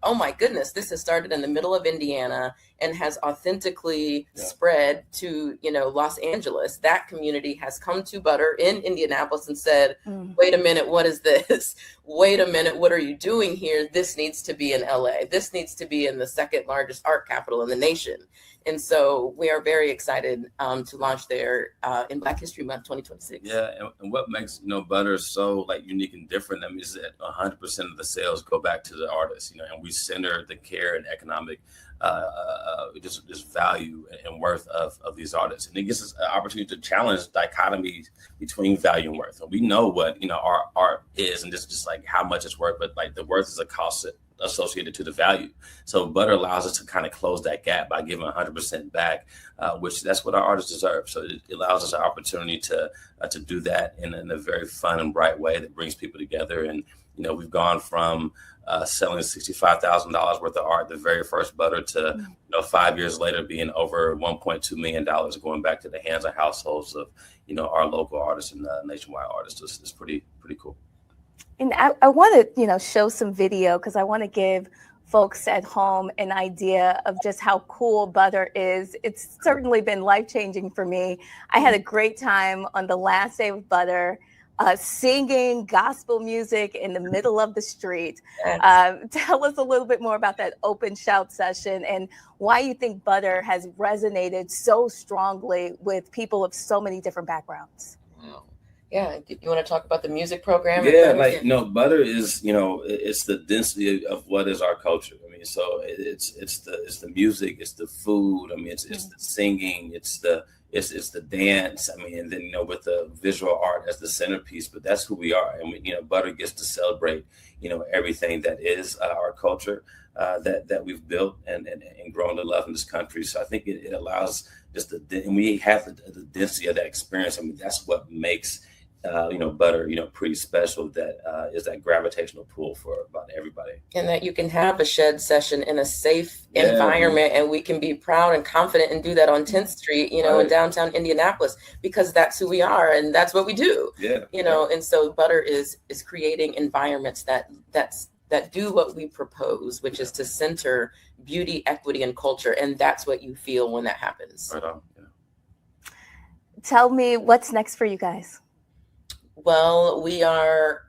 [SPEAKER 14] oh my goodness, this has started in the middle of Indiana and has authentically spread to, Los Angeles. That community has come to Butter in Indianapolis and said, wait a minute, what is this? Wait a minute, what are you doing here? This needs to be in LA. This needs to be in the second largest art capital in the nation. And so we are very excited to launch there in Black History Month 2026.
[SPEAKER 15] Yeah, and what makes Butter so unique and different, is that 100% of the sales go back to the artists. And we center the care and economic just value and worth of these artists, and it gives us an opportunity to challenge dichotomies between value and worth. And we know what our art is, and just how much it's worth, but the worth is a cost associated to the value. So Butter allows us to kind of close that gap by giving 100% back, which that's what our artists deserve. So it allows us an opportunity to do that in a very fun and bright way that brings people together. And we've gone from selling $65,000 worth of art, the very first Butter, to 5 years later being over $1.2 million going back to the hands of households of our local artists and nationwide artists. It's pretty cool.
[SPEAKER 1] And I want to, show some video, because I want to give folks at home an idea of just how cool Butter is. It's certainly been life-changing for me. I had a great time on the last day of Butter, singing gospel music in the middle of the street. Tell us a little bit more about that open shout session and why you think Butter has resonated so strongly with people of so many different backgrounds.
[SPEAKER 14] Wow. Yeah, you want to talk about the music program?
[SPEAKER 15] Yeah, Butter is, it's the density of what is our culture. So it's the music, it's the food. It's the singing, it's the dance. And then with the visual art as the centerpiece. But that's who we are, and Butter gets to celebrate everything that is our culture that we've built and grown to love in this country. So I think it allows and we have the density of that experience. That's what makes Butter, pretty special. That is that gravitational pull for about everybody.
[SPEAKER 14] And that you can have a shed session in a safe environment, and we can be proud and confident and do that on 10th Street, in downtown Indianapolis, because that's who we are and that's what we do. And so Butter is creating environments that do what we propose, which is to center beauty, equity, and culture. And that's what you feel when that happens.
[SPEAKER 15] Right on. Yeah.
[SPEAKER 1] Tell me what's next for you guys.
[SPEAKER 14] Well, we are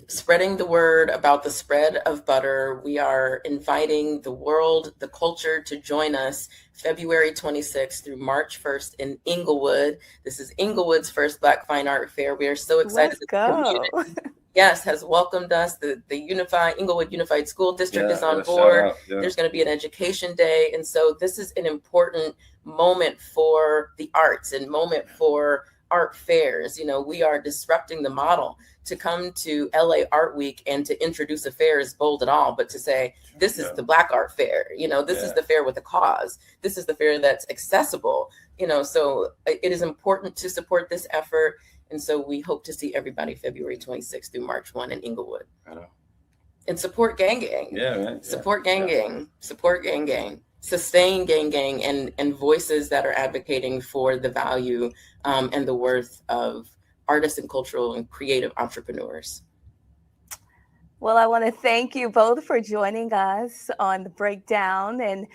[SPEAKER 14] spreading the word about the spread of Butter. We are inviting the world, the culture, to join us February 26th through March 1st in Inglewood. This is Inglewood's first Black Fine Art Fair. We are so excited.
[SPEAKER 1] Let's go.
[SPEAKER 14] Has welcomed us. The Inglewood Unified School District is on board. There's going to be an education day. And so this is an important moment for the arts and moment for art fairs. We are disrupting the model. To come to LA Art Week and to introduce a fair is bold at all, but to say, this is the Black Art Fair, this is the fair with a cause. This is the fair that's accessible, so it is important to support this effort. And so we hope to see everybody February 26th through March 1 in Inglewood. and support gang gang.
[SPEAKER 15] Yeah, man.
[SPEAKER 14] Support gang gang. Support gang gang. Sustain gang gang and voices that are advocating for the value and the worth of artists and cultural and creative entrepreneurs.
[SPEAKER 1] Well, I want to thank you both for joining us on the breakdown. And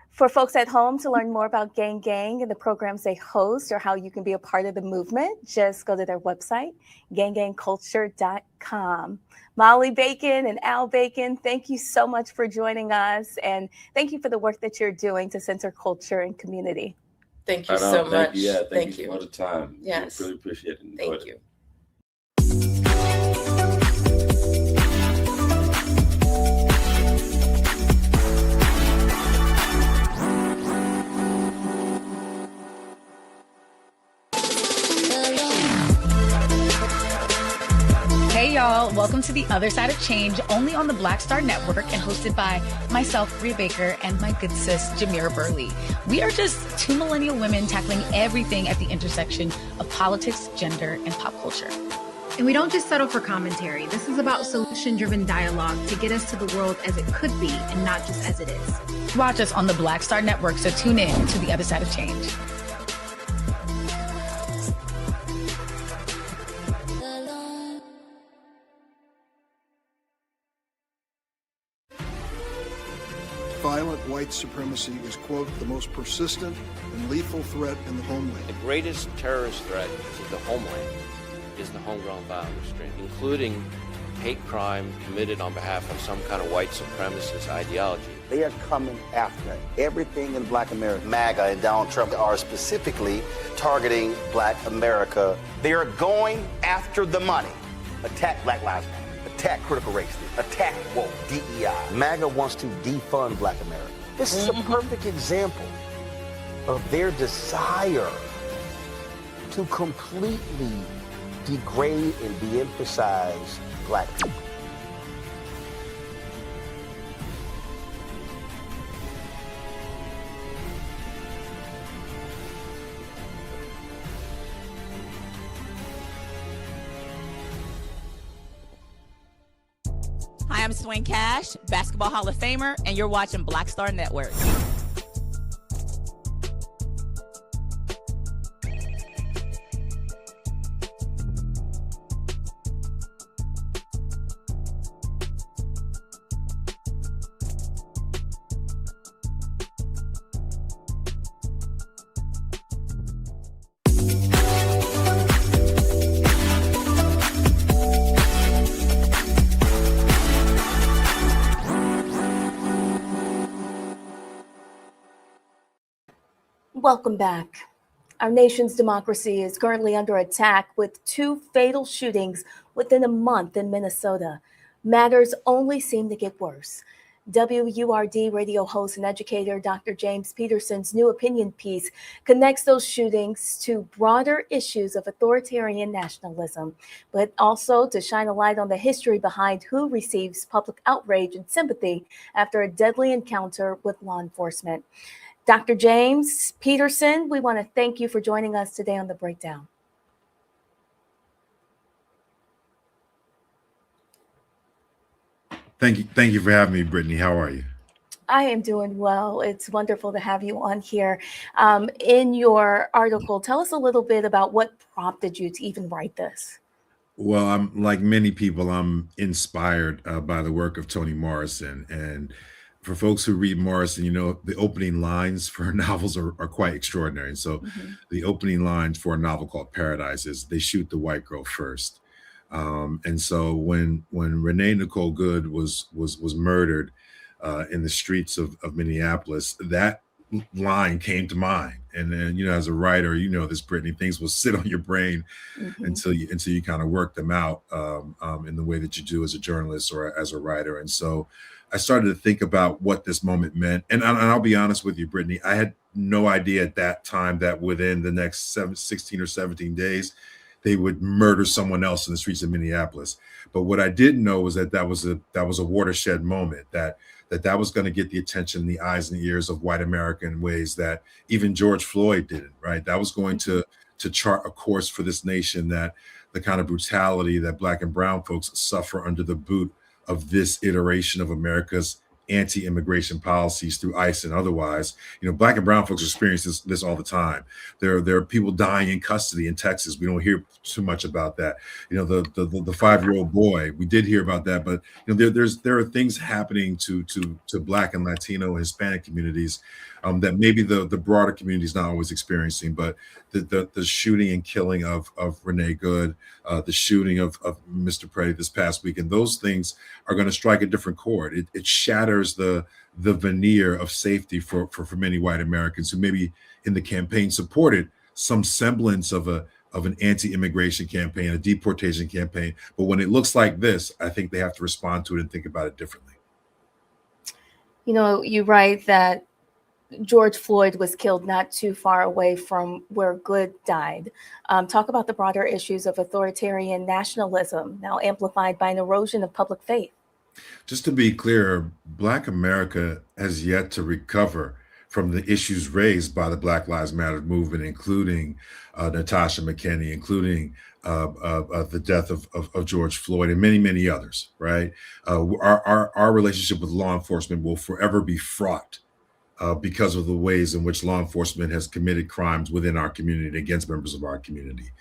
[SPEAKER 1] for folks at home to learn more about Gang Gang and the programs they host or how you can be a part of the movement, just go to their website, ganggangculture.com. Molly Bacon and Al Bacon, thank you so much for joining us. And thank you for the work that you're doing to center culture and community.
[SPEAKER 14] Thank you so much.
[SPEAKER 15] Thank you for the time.
[SPEAKER 14] Yes.
[SPEAKER 15] Really appreciate it.
[SPEAKER 14] Thank you.
[SPEAKER 12] Hey y'all, welcome to The Other Side of Change, only on the Black Star Network and hosted by myself, Bria Baker, and my good sis, Jamira Burley. We are just two millennial women tackling everything at the intersection of politics, gender, and pop culture.
[SPEAKER 13] And we don't just settle for commentary. This is about solution-driven dialogue to get us to the world as it could be and not just as it is.
[SPEAKER 12] Watch us on the Black Star Network, so tune in to The Other Side of Change.
[SPEAKER 16] Violent white supremacy is, quote, the most persistent and lethal threat in the homeland.
[SPEAKER 17] The greatest terrorist threat to the homeland is the homegrown violence stream, including hate crime committed on behalf of some kind of white supremacist ideology.
[SPEAKER 18] They are coming after everything in Black America. MAGA and Donald Trump are specifically targeting Black America. They are going after the money. Attack Black Lives Matter. Attack critical race theory. Attack woke, DEI. MAGA wants to defund Black America. This is a perfect example of their desire to completely degrade and de-emphasize Black people.
[SPEAKER 19] Hi, I'm Swing Cash, Basketball Hall of Famer, and you're watching Black Star Network.
[SPEAKER 1] Welcome back. Our nation's democracy is currently under attack with 2 fatal shootings within a month in Minnesota. Matters only seem to get worse. WURD radio host and educator Dr. James Peterson's new opinion piece connects those shootings to broader issues of authoritarian nationalism, but also to shine a light on the history behind who receives public outrage and sympathy after a deadly encounter with law enforcement. Dr. James Peterson, we want to thank you for joining us today on The Breakdown.
[SPEAKER 20] Thank you for having me, Brittany. How are you?
[SPEAKER 1] I am doing well. It's wonderful to have you on here. In your article, tell us a little bit about what prompted you to even write this.
[SPEAKER 20] Well, I'm like many people, I'm inspired by the work of Toni Morrison. And for folks who read Morrison, you know, the opening lines for her novels are quite extraordinary. And so the opening lines for a novel called Paradise is they shoot the white girl first. And so when Renee Nicole Good was murdered in the streets of Minneapolis, that line came to mind. And then, you know, as a writer, you know this, Brittany, things will sit on your brain until you kind of work them out in the way that you do as a journalist or as a writer. And so I started to think about what this moment meant. And I'll be honest with you, Brittany, I had no idea at that time that within the next 16 or 17 days, they would murder someone else in the streets of Minneapolis. But what I didn't know was that was a watershed moment, that was going to get the attention, the eyes and the ears of white America in ways that even George Floyd didn't, right? That was going to chart a course for this nation, that the kind of brutality that Black and brown folks suffer under the boot of this iteration of America's anti-immigration policies through ICE and otherwise. Black and brown folks experience this all the time. There are people dying in custody in Texas. We don't hear too much about that. The 5-year-old boy, we did hear about that, but there are things happening to Black and Latino and Hispanic communities that maybe the broader community is not always experiencing. But the shooting and killing of Renee Good, the shooting of Mr. Petty this past weekend, those things are going to strike a different chord. It shatters the veneer of safety for many white Americans who maybe in the campaign supported some semblance of an anti-immigration campaign, a deportation campaign. But when it looks like this, I think they have to respond to it and think about it differently.
[SPEAKER 1] You write that George Floyd was killed not too far away from where Good died. Talk about the broader issues of authoritarian nationalism, now amplified by an erosion of public faith.
[SPEAKER 20] Just to be clear, Black America has yet to recover from the issues raised by the Black Lives Matter movement, including Natasha McKinney, including the death of George Floyd, and many, many others, right? Our relationship with law enforcement will forever be fraught because of the ways in which law enforcement has committed crimes within our community and against members of our community.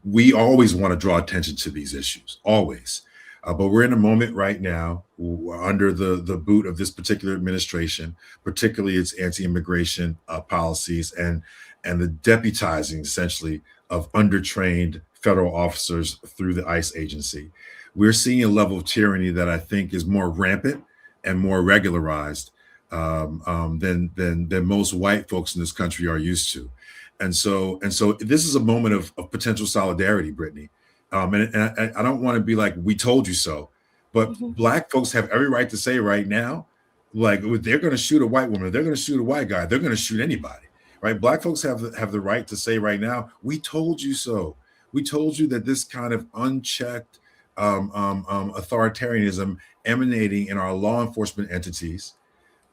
[SPEAKER 20] We always want to draw attention to these issues, always. But we're in a moment right now under the boot of this particular administration, particularly its anti-immigration policies and the deputizing, essentially, of undertrained federal officers through the ICE agency. We're seeing a level of tyranny that I think is more rampant and more regularized than most white folks in this country are used to. And so this is a moment of potential solidarity, Brittany. And I don't want to be like, we told you so, but Black folks have every right to say right now, like, they're going to shoot a white woman, they're going to shoot a white guy, they're going to shoot anybody, right? Black folks have the right to say right now, we told you so. We told you that this kind of unchecked authoritarianism emanating in our law enforcement entities,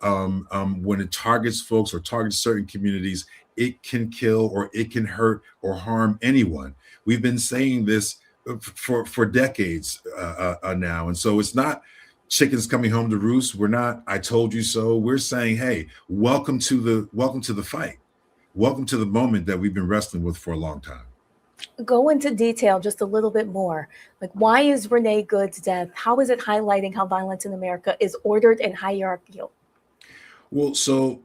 [SPEAKER 20] when it targets folks or targets certain communities, it can kill or it can hurt or harm anyone. We've been saying this for decades now. And so it's not chickens coming home to roost. We're not, I told you so. We're saying, hey, welcome to the fight. Welcome to the moment that we've been wrestling with for a long time.
[SPEAKER 1] Go into detail just a little bit more. Like, why is Renee Good's death? How is it highlighting how violence in America is ordered and hierarchical?
[SPEAKER 20] Well, so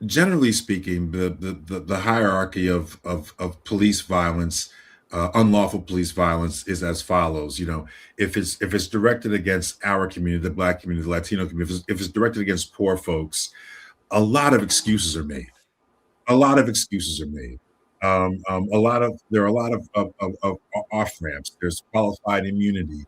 [SPEAKER 20] generally speaking, the hierarchy of police violence, unlawful police violence, is as follows. If it's directed against our community, the Black community, the Latino community, if it's directed against poor folks, a lot of excuses are made. There are a lot of off ramps. There's qualified immunity.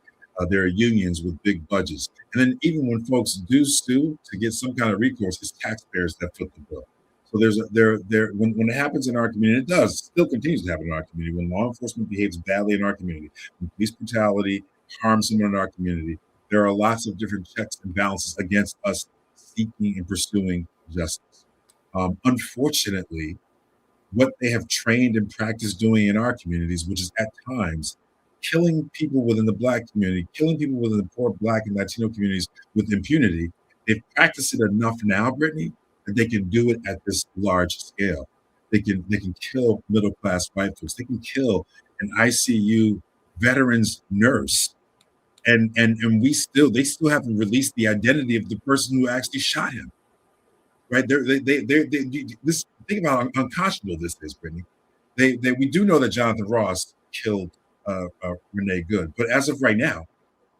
[SPEAKER 20] There are unions with big budgets. And then even when folks do sue to get some kind of recourse, it's taxpayers that foot the bill. So when it happens in our community, it does, still continues to happen in our community. When law enforcement behaves badly in our community, when police brutality harms someone in our community, there are lots of different checks and balances against us seeking and pursuing justice. Unfortunately, what they have trained and practiced doing in our communities, which is at times killing people within the Black community, killing people within the poor Black and Latino communities with impunity, they've practiced it enough now, Brittany, that they can do it at this large scale. They can kill middle-class white folks. They can kill an ICU veterans nurse, and they still haven't released the identity of the person who actually shot him. Right? Think about how unconscionable this is, Brittany. We do know that Jonathan Ross killed Renee Good, but as of right now,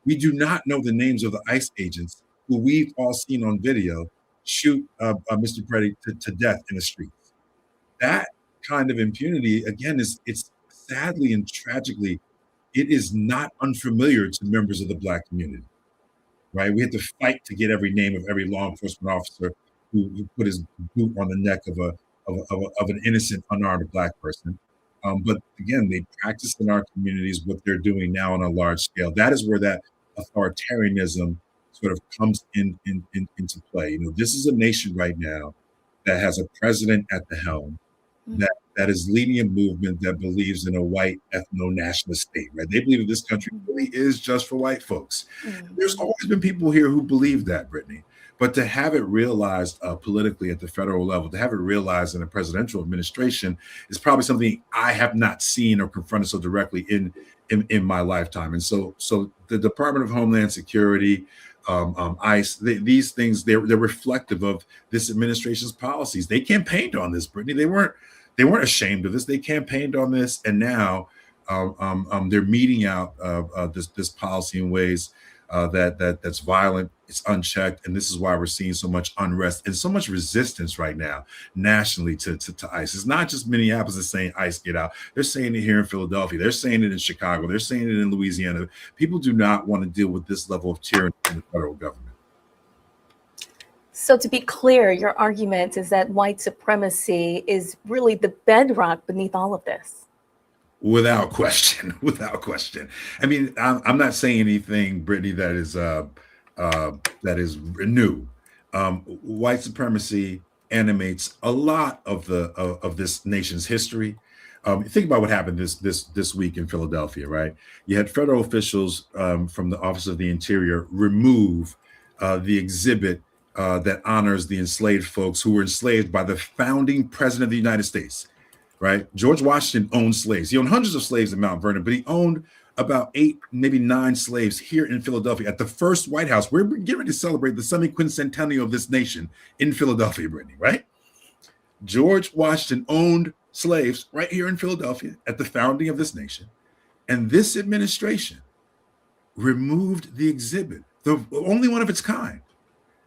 [SPEAKER 20] we do not know the names of the ICE agents who we've all seen on video shoot Mr. Petty to death in the streets. That kind of impunity, again, it's sadly and tragically, it is not unfamiliar to members of the Black community. Right? We had to fight to get every name of every law enforcement officer who put his boot on the neck of an innocent, unarmed Black person. But again, they practice in our communities what they're doing now on a large scale. That is where that authoritarianism sort of comes into play. This is a nation right now that has a president at the helm that is leading a movement that believes in a white ethno-nationalist state, right? They believe that this country really is just for white folks. There's always been people here who believe that, Brittany. But to have it realized politically at the federal level, to have it realized in a presidential administration is probably something I have not seen or confronted so directly in my lifetime. And so the Department of Homeland Security, ICE, these things, they're reflective of this administration's policies. They campaigned on this, Brittany. They weren't ashamed of this. They campaigned on this, and now they're meting out this policy in ways that's violent, it's unchecked, and this is why we're seeing so much unrest and so much resistance right now nationally to ICE. It's not just Minneapolis that's saying ICE get out. They're saying it here in Philadelphia. They're saying it in Chicago. They're saying it in Louisiana. People do not want to deal with this level of tyranny in the federal government.
[SPEAKER 1] So to be clear, your argument is that white supremacy is really the bedrock beneath all of this.
[SPEAKER 20] Without question, without question. I mean, I'm not saying anything, Brittany, that is new. White supremacy animates a lot of this nation's history. Think about what happened this week in Philadelphia, right? You had federal officials from the Office of the Interior remove the exhibit that honors the enslaved folks who were enslaved by the founding president of the United States. Right? George Washington owned slaves. He owned hundreds of slaves in Mount Vernon, but he owned about 8, maybe 9 slaves here in Philadelphia at the first White House. We're getting ready to celebrate the semi-quincentennial of this nation in Philadelphia, Brittany, right? George Washington owned slaves right here in Philadelphia at the founding of this nation. And this administration removed the exhibit, the only one of its kind,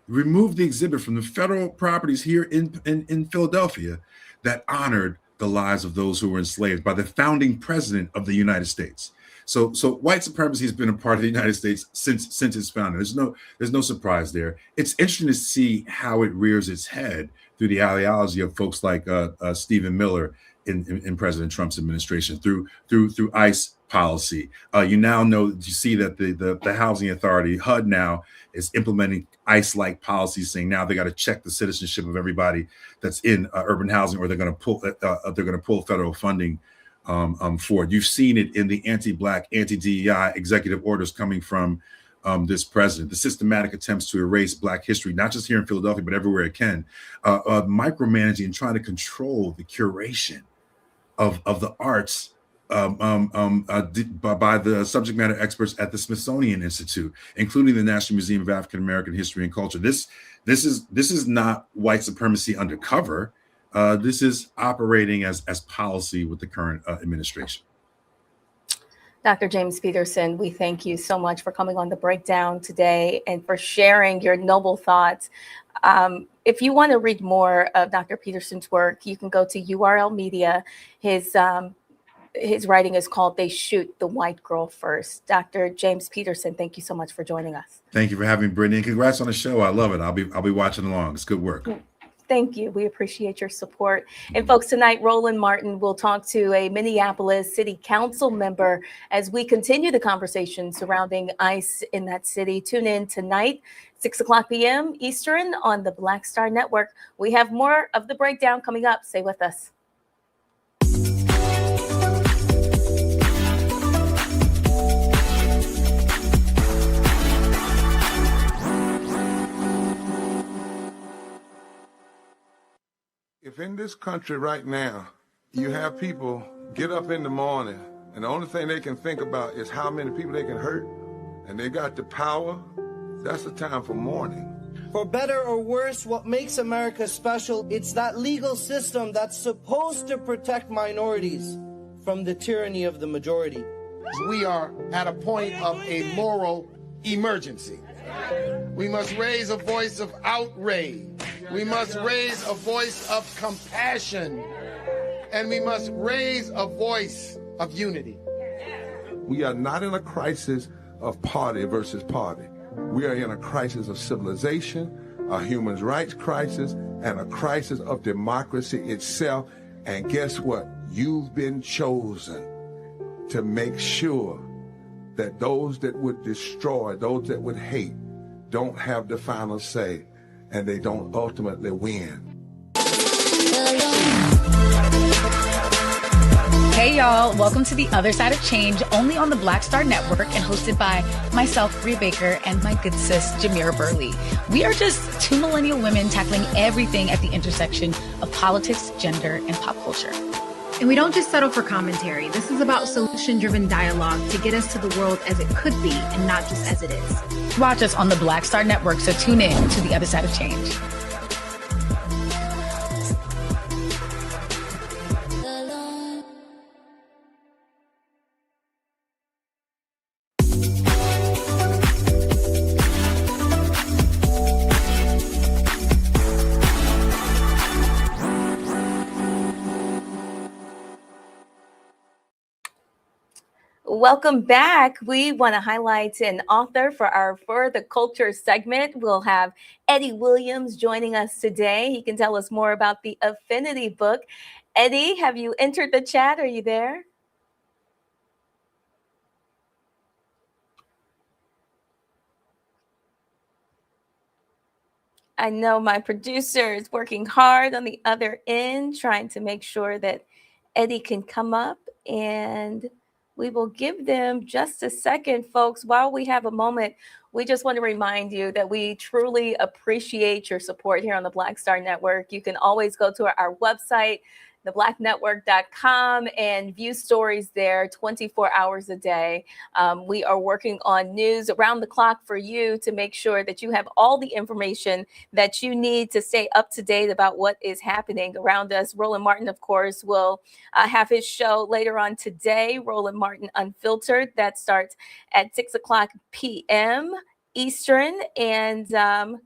[SPEAKER 20] removed the exhibit from the federal properties here in Philadelphia that honored the lives of those who were enslaved by the founding president of the United States. So white supremacy has been a part of the United States since its founding. There's no surprise there. It's interesting to see how it rears its head through the ideology of folks like Stephen Miller in President Trump's administration, through ICE policy. You see that the Housing Authority, HUD, now is implementing ICE-like policies, saying now they got to check the citizenship of everybody that's in urban housing, or they're going to pull federal funding for it. You've seen it in the anti-Black, anti-DEI executive orders coming from this president. The systematic attempts to erase Black history, not just here in Philadelphia, but everywhere it can, micromanaging and trying to control the curation of the arts by the subject matter experts at the Smithsonian Institute, including the National Museum of African American History and Culture. This is not white supremacy undercover. This is operating as policy with the current administration.
[SPEAKER 1] Dr. James Peterson, we thank you so much for coming on The Breakdown today and for sharing your noble thoughts. If you want to read more of Dr. Peterson's work, you can go to URL Media. His writing is called "They Shoot the White Girl First." Dr. James Peterson, thank you so much for joining us.
[SPEAKER 20] Thank you for having me, Brittany, and congrats on the show. I love it. I'll be watching along. It's good work.
[SPEAKER 1] Thank you. We appreciate your support. And folks, tonight, Roland Martin will talk to a Minneapolis City Council member as we continue the conversation surrounding ICE in that city. Tune in tonight, 6:00 p.m. Eastern on the Black Star Network. We have more of The Breakdown coming up. Stay with us.
[SPEAKER 3] If in this country right now, you have people get up in the morning and the only thing they can think about is how many people they can hurt, and they got the power, that's the time for mourning.
[SPEAKER 4] For better or worse, what makes America special, it's that legal system that's supposed to protect minorities from the tyranny of the majority.
[SPEAKER 5] We are at a point of a moral emergency. We must raise a voice of outrage. We must raise a voice of compassion. And we must raise a voice of unity.
[SPEAKER 3] We are not in a crisis of party versus party. We are in a crisis of civilization, a human rights crisis, and a crisis of democracy itself. And guess what? You've been chosen to make sure that those that would destroy, those that would hate, don't have the final say, and they don't ultimately win.
[SPEAKER 12] Hey y'all, welcome to The Other Side of Change, only on the Black Star Network and hosted by myself, Bria Baker, and my good sis, Jamira Burley. We are just two millennial women tackling everything at the intersection of politics, gender, and pop culture.
[SPEAKER 13] And we don't just settle for commentary. This is about solution-driven dialogue to get us to the world as it could be and not just as it is.
[SPEAKER 12] Watch us on the Black Star Network, so tune in to The Other Side of Change.
[SPEAKER 1] Welcome back. We want to highlight an author for our For the Culture segment. We'll have Eddie Williams joining us today. He can tell us more about the Affinity book. Eddie, have you entered the chat? Are you there? I know my producer is working hard on the other end, trying to make sure that Eddie can come up, and we will give them just a second, folks. While we have a moment, we just want to remind you that we truly appreciate your support here on the Black Star Network. You can always go to our website, theblacknetwork.com, and view stories there 24 hours a day. We are working on news around the clock for you to make sure that you have all the information that you need to stay up to date about what is happening around us. Roland Martin, of course, will have his show later on today, Roland Martin Unfiltered. That starts at 6 o'clock p.m. Eastern. And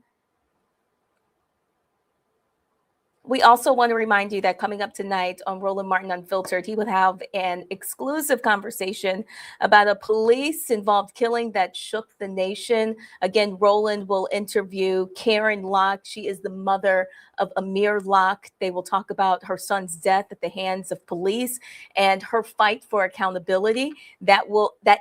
[SPEAKER 1] we also want to remind you that coming up tonight on Roland Martin Unfiltered, he will have an exclusive conversation about a police-involved killing that shook the nation. Again, Roland will interview Karen Locke. She is the mother of Amir Locke. They will talk about her son's death at the hands of police and her fight for accountability. That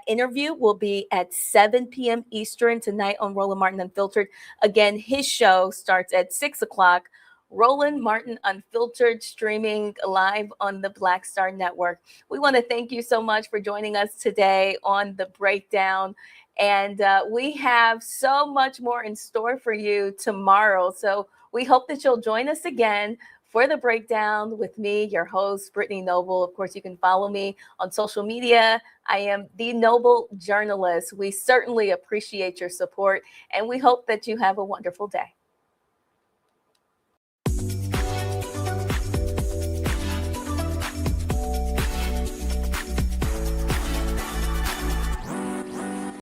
[SPEAKER 1] interview will be at 7 p.m. Eastern tonight on Roland Martin Unfiltered. Again, his show starts at 6 o'clock. Roland Martin Unfiltered, streaming live on the Black Star Network. We want to thank you so much for joining us today on The Breakdown. And we have so much more in store for you tomorrow. So we hope that you'll join us again for The Breakdown with me, your host, Brittany Noble. Of course, you can follow me on social media. I am The Noble Journalist. We certainly appreciate your support, and we hope that you have a wonderful day.